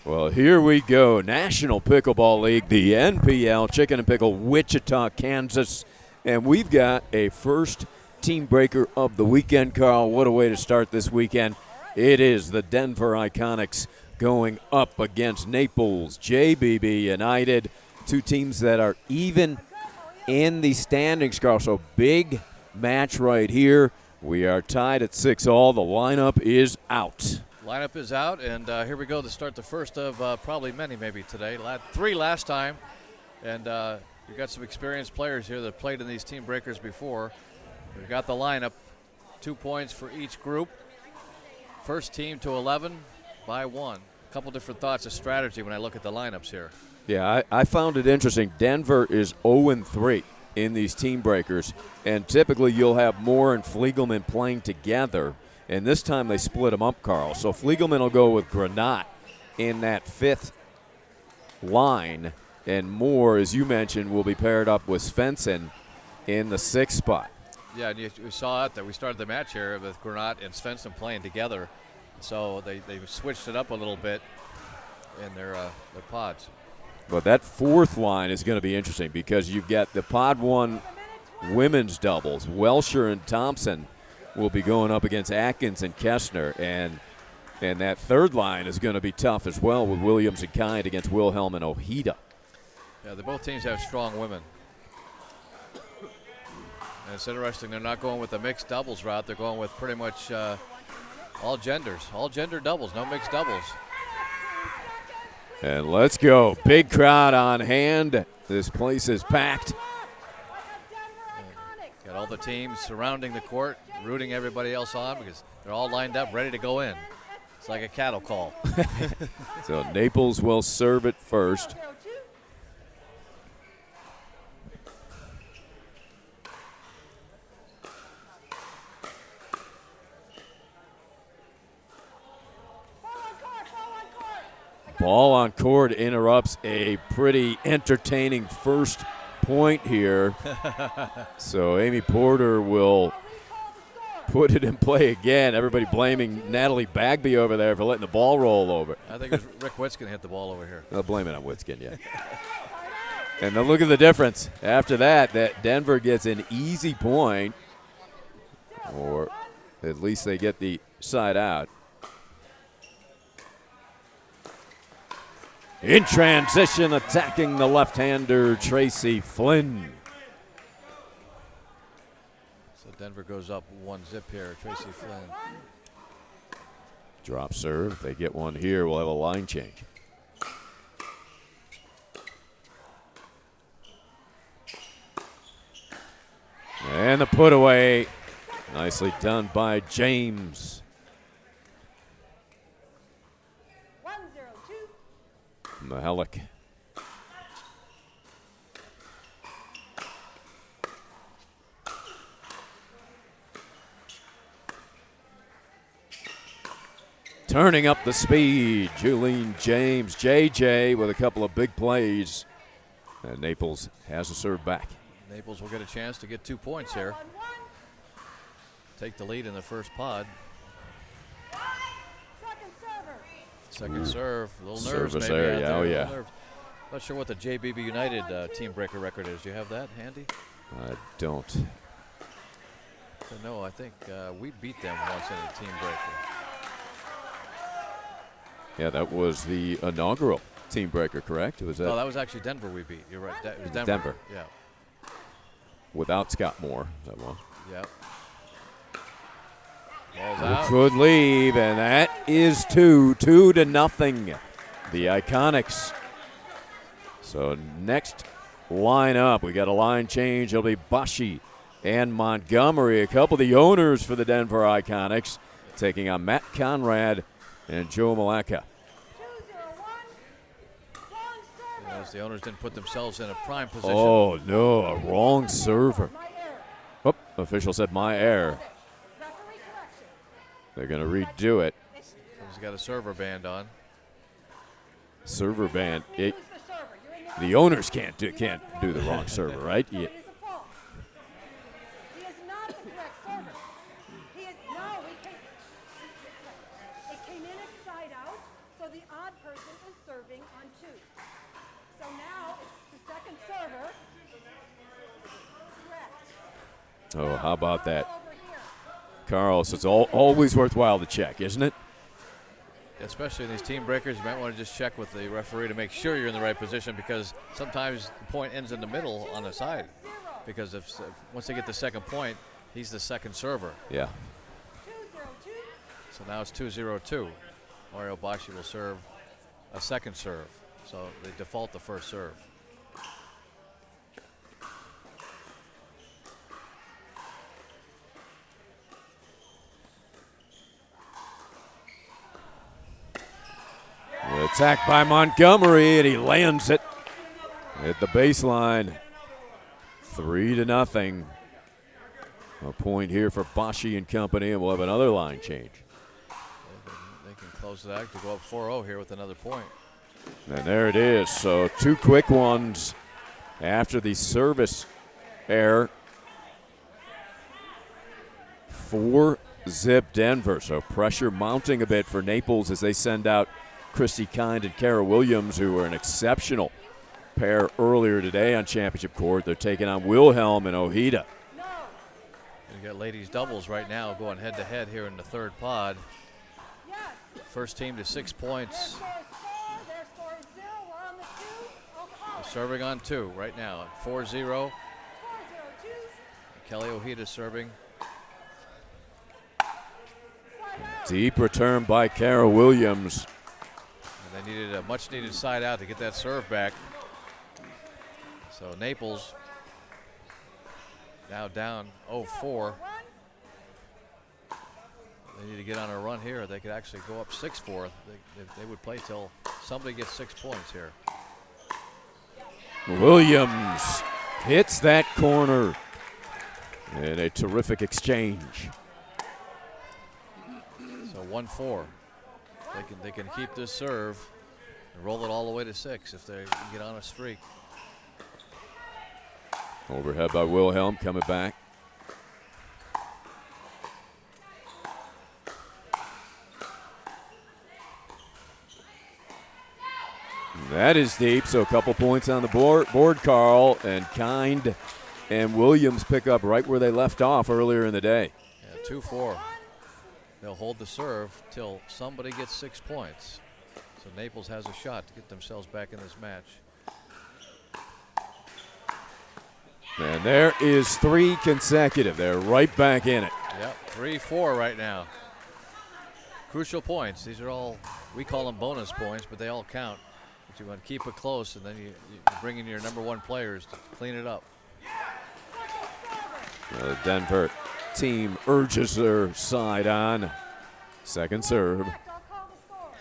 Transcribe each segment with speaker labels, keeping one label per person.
Speaker 1: Well, here we go. National Pickleball League, the NPL, Chicken and Pickle, Wichita, Kansas. And we've got a first team breaker of the weekend, Carl. What a way to start this weekend. It is the Denver Iconics going up against Naples JBB United. Two teams that are even in the standings, Carl. So big match right here. We are tied at 6-all. The lineup is out.
Speaker 2: Lineup is out, and here we go to start the first of probably many maybe today. Three last time, and you've got some experienced players here that played in these team breakers before. We've got the lineup, 2 points for each group. First team to 11 by 1. A couple different thoughts of strategy when I look at the lineups here.
Speaker 1: Yeah, I found it interesting. Denver is 0-3 in these team breakers, and typically you'll have Moore and Fliegelman playing together. And this time they split them up, Carl. So Fliegelman will go with Granat in that fifth line. And Moore, as you mentioned, will be paired up with Svensson in the sixth spot.
Speaker 2: Yeah, and we saw it that we started the match here with Granat and Svensson playing together. So they switched it up a little bit in their pods.
Speaker 1: But that fourth line is going to be interesting because you've got the Pod 1 women's doubles. Welsher and Thompson will be going up against Atkins and Kessner, and that third line is going to be tough as well with Williams and Kind against Wilhelm and Ojeda.
Speaker 2: Yeah, both teams have strong women. And it's interesting, they're not going with the mixed doubles route. They're going with pretty much all genders, all gender doubles, no mixed doubles.
Speaker 1: And let's go. Big crowd on hand. This place is packed.
Speaker 2: Got all the teams surrounding the court, rooting everybody else on because they're all lined up, ready to go in. It's like a cattle call.
Speaker 1: So Naples will serve it first. Ball on court interrupts a pretty entertaining first point here. So Amy Porter will put it in play again. Everybody blaming Natalie Bagby over there for letting the ball roll over.
Speaker 2: I think it was Rick Witskin hit the ball over here.
Speaker 1: They'll blame it on Witskin, yeah. And then look at the difference. After that Denver gets an easy point, or at least they get the side out. In transition, attacking the left-hander, Tracy Flynn.
Speaker 2: So Denver goes up 1-0 here, Tracy Flynn.
Speaker 1: Drop serve. They get one here. We'll have a line change. And the put away. Nicely done by James. Mahalik. Turning up the speed, Julene James, JJ with a couple of big plays. And Naples has a serve back.
Speaker 2: Naples will get a chance to get 2 points here. Take the lead in the first pod. Second serve, a little nerves
Speaker 1: Service
Speaker 2: maybe
Speaker 1: area,
Speaker 2: out there.
Speaker 1: oh yeah.
Speaker 2: Nerves. Not sure what the JBB United team breaker record is. Do you have that handy?
Speaker 1: I don't.
Speaker 2: No, I think we beat them once in a team breaker.
Speaker 1: Yeah, that was the inaugural team breaker, correct? Was that?
Speaker 2: No, that was actually Denver we beat. You're right. It was Denver.
Speaker 1: Denver.
Speaker 2: Yeah.
Speaker 1: Without Scott Moore, that was.
Speaker 2: Yeah. Ball's out.
Speaker 1: Could leave, and that is 2-0. The Iconics. So next line up, we got a line change. It'll be Bashi and Montgomery, a couple of the owners for the Denver Iconics, taking on Matt Conrad and Joe Malacca.
Speaker 2: As the owners didn't put themselves in a prime position.
Speaker 1: Oh, no, a wrong server. Oh, official said my error. They're going to redo it.
Speaker 2: He's got a server band on.
Speaker 1: Server band. The owners can't do the wrong server, right? Yeah.
Speaker 3: person is serving on 2. So now it's the second server. Correct.
Speaker 1: Oh, how about that?
Speaker 3: Over here.
Speaker 1: Carl, so it's always worthwhile to check, isn't it?
Speaker 2: Especially in these team breakers, you might want to just check with the referee to make sure you're in the right position, because sometimes the point ends in the middle on the side. Because if once they get the second point, he's the second server.
Speaker 1: Yeah.
Speaker 3: 2-0-2.
Speaker 2: So now it's 2-0-2. Mario Bashi will serve a second serve. So they default the first serve.
Speaker 1: The attack by Montgomery, and he lands it at the baseline. 3-0. A point here for Bashi and company, and we'll have another line change.
Speaker 2: They can close it out to go up 4-0 here with another point.
Speaker 1: And there it is. So 2 quick ones after the service error. 4-zip Denver. So pressure mounting a bit for Naples as they send out Christy Kind and Kara Williams, who were an exceptional pair earlier today on championship court. They're taking on Wilhelm and Ojeda.
Speaker 2: You got ladies doubles right now going head to head here in the third pod. First team to 6 points.
Speaker 3: Their score is 0. We're on the 2. Oklahoma.
Speaker 2: Serving on 2 right now. 4-0.
Speaker 3: 4-0-2.
Speaker 2: Kelly Ojeda serving.
Speaker 1: Deep return by Kara Williams.
Speaker 2: And they needed a much needed side out to get that serve back. So Naples now down 0-4. They need to get on a run here. They could actually go up 6-4. They would play till somebody gets 6 points here.
Speaker 1: Williams hits that corner. And a terrific exchange.
Speaker 2: So 1-4. They can keep this serve and roll it all the way to 6 if they get on a streak.
Speaker 1: Overhead by Wilhelm, coming back. That is deep, so a couple points on the board, Carl, and Kind and Williams pick up right where they left off earlier in the day.
Speaker 2: Yeah, 2-4. They'll hold the serve till somebody gets 6 points. So Naples has a shot to get themselves back in this match.
Speaker 1: And there is 3 consecutive. They're right back in it.
Speaker 2: Yep, 3-4 right now. Crucial points. These are all, we call them bonus points, but they all count. But you want to keep it close, and then you bring in your number 1 players to clean it up.
Speaker 1: The Denver team urges their side on. Second serve.
Speaker 3: I'll call the score.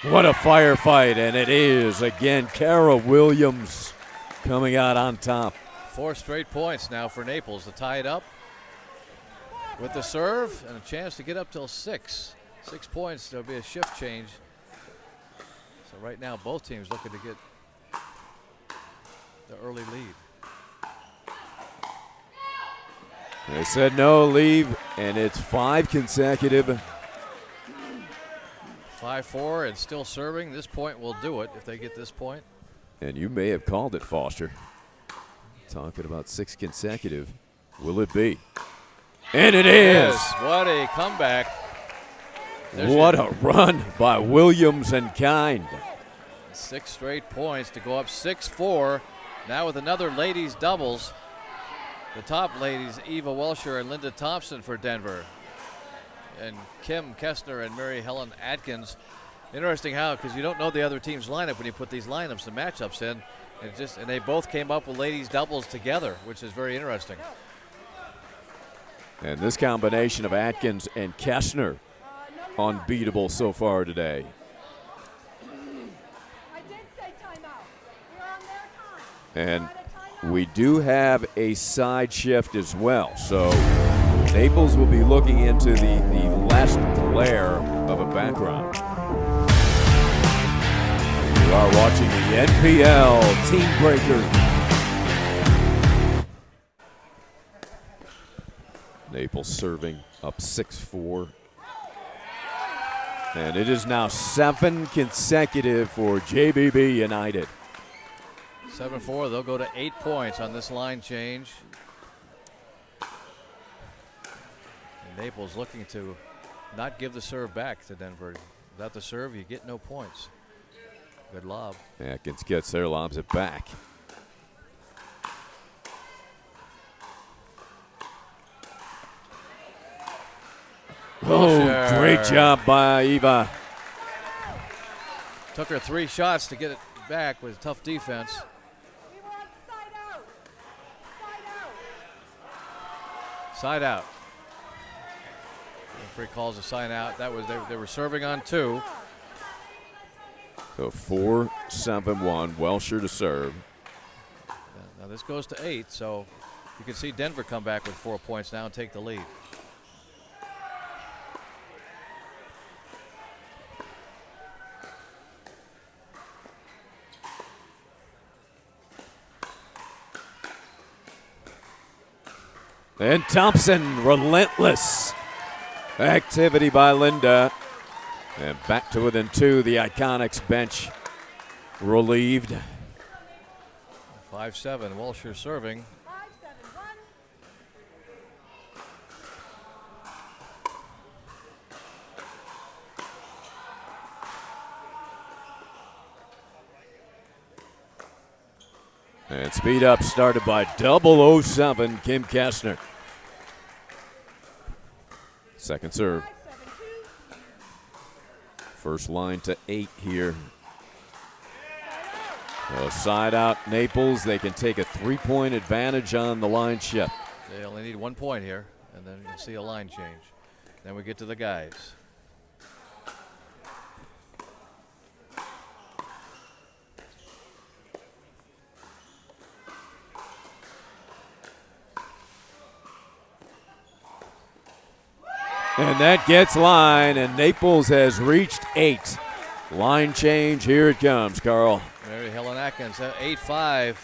Speaker 3: 3-4-2.
Speaker 1: What a firefight, and it is again Kara Williams coming out on top.
Speaker 2: 4 straight points now for Naples to tie it up with the serve and a chance to get up till 6. 6 points, there'll be a shift change. So right now both teams looking to get the early lead.
Speaker 1: They said no, leave, and it's 5 consecutive.
Speaker 2: 5-4 and still serving. This point will do it if they get this point.
Speaker 1: And you may have called it, Foster. Talking about 6 consecutive. Will it be? And it is.
Speaker 2: Yes, what a comeback.
Speaker 1: What a run by Williams and Kind.
Speaker 2: 6 straight points to go up 6-4. Now with another ladies doubles. The top ladies, Eva Welcher and Linda Thompson for Denver. And Kim Kessner and Mary Helen Atkins. Interesting how, because you don't know the other team's lineup when you put these lineups and matchups in. And they both came up with ladies doubles together, which is very interesting.
Speaker 1: And this combination of Atkins and Kessner, unbeatable so far today.
Speaker 3: I did say timeout. We're on their time.
Speaker 1: And we do have a side shift as well. So Naples will be looking into the last layer of a background. You are watching the NPL TeamBreaker. Naples serving up 6-4. And it is now 7 consecutive for JBB United.
Speaker 2: 7-4, they'll go to 8 points on this line change. And Naples looking to not give the serve back to Denver. Without the serve, you get no points. Good lob.
Speaker 1: Atkins gets there, lobs it back. Oh, great job by Eva.
Speaker 2: Took her 3 shots to get it back with tough defense.
Speaker 3: We want side out.
Speaker 2: Side out. Referee calls a sign out. That was they were serving on 2.
Speaker 1: So 4-7-1, Welsher to serve.
Speaker 2: Now this goes to 8, so you can see Denver come back with 4 points now and take the lead.
Speaker 1: And Thompson, relentless activity by Linda. And back to within 2, the Iconics bench relieved.
Speaker 2: 5-7, Welsher serving.
Speaker 3: 5-7-1.
Speaker 1: And speed up started by 007, Kim Kastner. Second serve.
Speaker 3: 5-7-2.
Speaker 1: First line to 8 here. Side out Naples. They can take a 3-point advantage on the line shift.
Speaker 2: They only need 1 point here, and then you'll see a line change. Then we get to the guys.
Speaker 1: And that gets line, and Naples has reached 8. Line change, here it comes, Carl.
Speaker 2: Mary Helen Atkins, 8-5.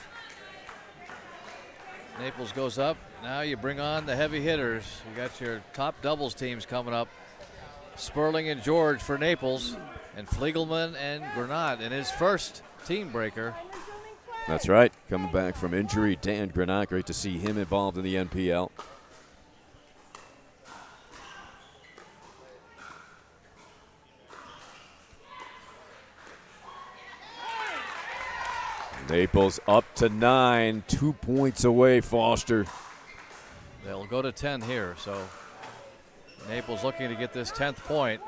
Speaker 2: Naples goes up. Now you bring on the heavy hitters. You got your top doubles teams coming up. Sperling and George for Naples, and Fliegelman and Granat in his first team breaker.
Speaker 1: That's right, coming back from injury, Dan Granat. Great to see him involved in the NPL. Naples up to 9, 2 points away, Foster.
Speaker 2: They'll go to 10 here, so Naples looking to get this 10th point.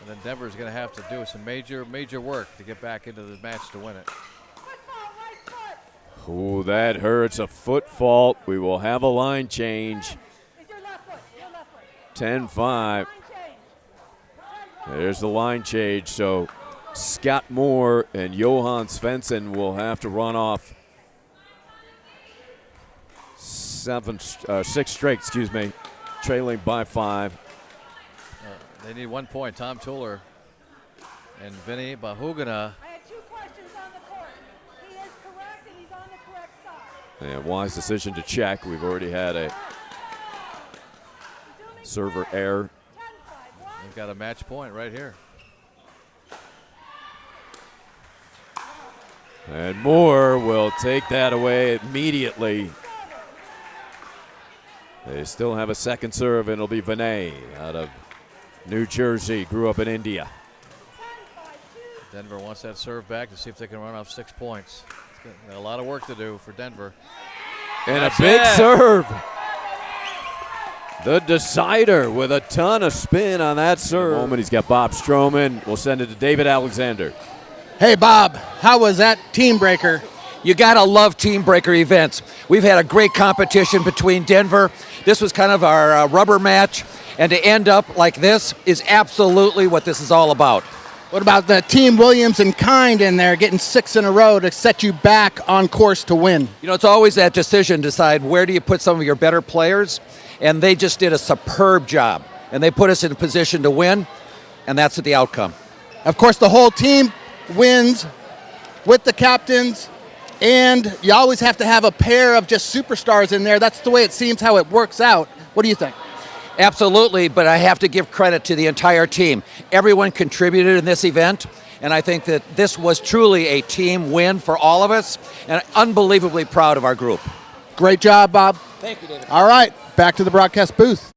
Speaker 2: And then Denver's going to have to do some major work to get back into the match to win it.
Speaker 1: Oh, that hurts. A foot fault. We will have a line change. 10-5. There's the line change, so Scott Moore and Johan Svensson will have to run off 6 straight, trailing by 5.
Speaker 2: They need 1 point. Tom Tuller and Vinny Bahugana.
Speaker 3: I had 2 questions on the court. He is correct and he's on the correct side.
Speaker 1: And wise decision to check. We've already had a server error.
Speaker 3: 10-5-1.
Speaker 2: They've got a match point right here.
Speaker 1: And Moore will take that away immediately. They still have a second serve, and it'll be Vinay out of New Jersey, grew up in India.
Speaker 3: 10-5-2.
Speaker 2: Denver wants that serve back to see if they can run off 6 points. Got a lot of work to do for Denver.
Speaker 1: And
Speaker 2: That's
Speaker 1: a big
Speaker 2: it.
Speaker 1: serve. The decider with a ton of spin on that serve. Moment, he's got Bob Stroman. We'll send it to David Alexander.
Speaker 4: Hey, Bob, how was that team breaker?
Speaker 5: You gotta love TeamBreaker events. We've had a great competition between Denver. This was kind of our rubber match, and to end up like this is absolutely what this is all about.
Speaker 4: What about the Team Williams and Kind in there getting 6 in a row to set you back on course to win?
Speaker 5: You know, it's always that decision, decide where do you put some of your better players, and they just did a superb job, and they put us in a position to win, and that's the outcome.
Speaker 4: Of course, the whole team wins with the captains, and you always have to have a pair of just superstars in there. That's the way it seems how it works out. What do you think?
Speaker 5: Absolutely, but I have to give credit to the entire team. Everyone contributed in this event, and I think that this was truly a team win for all of us, and unbelievably proud of our group.
Speaker 4: Great job, Bob.
Speaker 5: Thank you, David.
Speaker 4: All right, back to the broadcast booth.